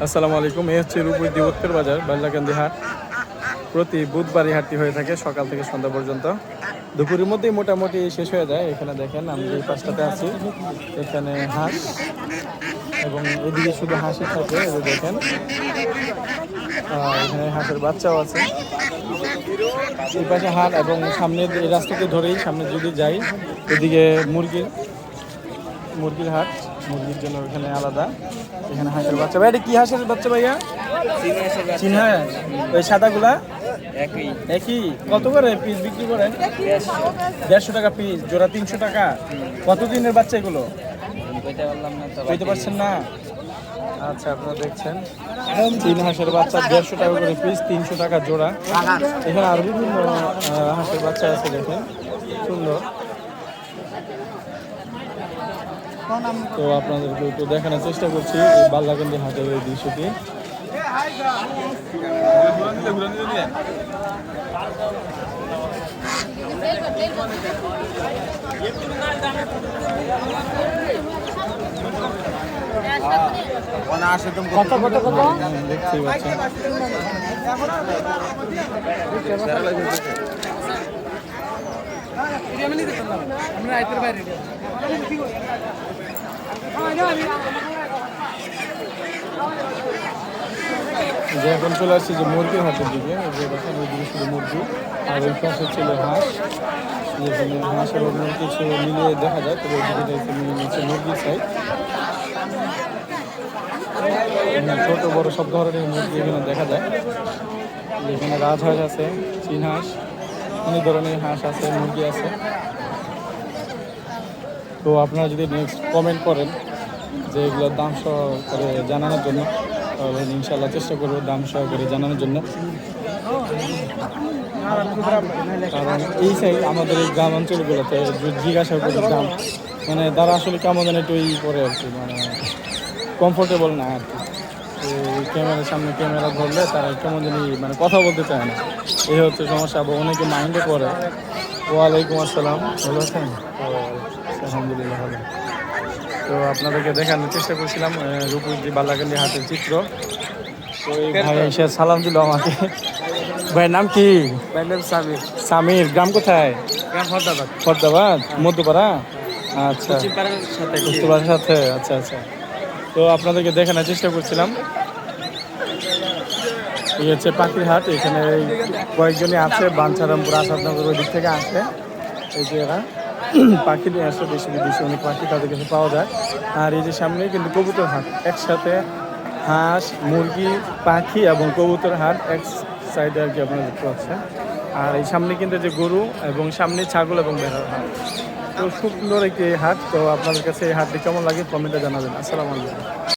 আসসালামু আলাইকুম। এই হচ্ছে রূপদি উত্তর বাজার বাল্লাকান্দি হাট। প্রতি বুধবারই হাটটি হয়ে থাকে সকাল থেকে সন্ধ্যা পর্যন্ত। দুপুরের মধ্যেই মোটামুটি শেষ হয়ে যায়। এখানে দেখেন আমি যে পাশটাতে আছি, এখানে হাঁস এবং এদিকে শুধু হাঁসই থাকে। এই যে দেখেন এখানে হাঁসের বাচ্চাও আছে। এই পাশে হাট এবং সামনে এই রাস্তাতে ধরেই সামনে যদি যাই, এদিকে মুরগির হাট, মুরগির জন্য এখানে আলাদা। এখানে হাঁসের বাচ্চা। ভাই এটা কি হাঁসের বাচ্চা ভাইয়া? চীন হাঁস। ওই সাদাগুলা একই। কত করে পিস বিক্রি করেন? 150 টাকা পিস, জোড়া 300 টাকা। কতদিনের বাচ্চা এগুলো? বলতে পারছেন না? আচ্ছা, আপনারা দেখছেন চীন হাঁসের বাচ্চা 150 টাকা করে পিস, 300 টাকা জোড়া। এখানে আরো বিভিন্ন হাঁসের বাচ্চা আছে, দেখেন সুন্দর। তো আপনাদেরকে একটু দেখানোর চেষ্টা করছি এই বাল্লাকান্দি হাটের এই দৃশ্যটি। দেখতেই পাচ্ছেন যে এখন চলে আসছে যে মুরগির হাটের দিকে। যে দেখেন ওই দিকে শুধু মুরগি, আর ওই পাশে ছিল হাঁস। যেখানে হাঁস এবং মুরগি কিছু মিলিয়ে দেখা যায়, তবে ওই দিকে মিলিয়ে নিচ্ছে মুরগির সাইড। ছোট বড় সব ধরনের মুরগি এখানে দেখা যায়। এখানে রাজহাঁস আছে, চীন হাঁস, অনেক ধরনের হাঁস আছে, মুরগি আছে। তো আপনারা যদি নেক্সট কমেন্ট করেন যে এগুলোর দাম সহকারে জানানোর জন্য, তাহলে ইনশাল্লাহ চেষ্টা করবো দাম সহকারে জানানোর জন্য। কারণ এই সাইড আমাদের এই গ্রাম অঞ্চলগুলোতে জিজ্ঞাসা করে দাম, মানে তারা আসলে কেমন যেন একটু করে আর কি, মানে কমফোর্টেবল না আর কি। ক্যামেরার সামনে ক্যামেরা ধরলে তারা কেমন জানি মানে কথা বলতে চায় না, এই হচ্ছে সমস্যা। আবার অনেকে মাইন্ডে করে। ওয়ালাইকুম আসসালাম, ভালো আছেন? আলহামদুলিল্লাহ ভালো। তো আপনাদেরকে দেখানোর চেষ্টা করছিলাম রূপদি বাল্লাকান্দি হাটের চিত্র। তো এই ভাই এসে সালাম দিল আমাকে। ভাইয়ের নাম কি? ভাইয়ের নাম সামির। সামির। গ্রাম কোথায়? গ্রাম ফরদাবাদ। ফরদাবাদ, মধ্যপাড়া। আচ্ছা, পশ্চিমপাড়ার সাথে। আচ্ছা আচ্ছা। তো আপনাদেরকে দেখানোর চেষ্টা করছিলাম। এই হচ্ছে পাখির হাট। এখানে কয়েকজনই আছে, বাঞ্ছারামপুর, আসাদনগর ওই দিক থেকে আসে। এই যে এরা পাখি নিয়ে আসে, দেশি বিদেশি অনেক পাখি তাদের কাছে পাওয়া যায়। আর এই যে সামনে কিন্তু কবুতর হাট, একসাথে হাঁস, মুরগি, পাখি এবং কবুতর হাট এক সাইডে আর কি আপনারা দেখতে পাচ্ছেন। আর এই সামনে কিন্তু যে গরু এবং সামনে ছাগল এবং ভেড়ার হাট। তো সুন্দর একটি হাট। তো আপনাদের কাছে এই হাটটি কেমন লাগে কমেন্টে জানাবেন। আসসালামু আলাইকুম।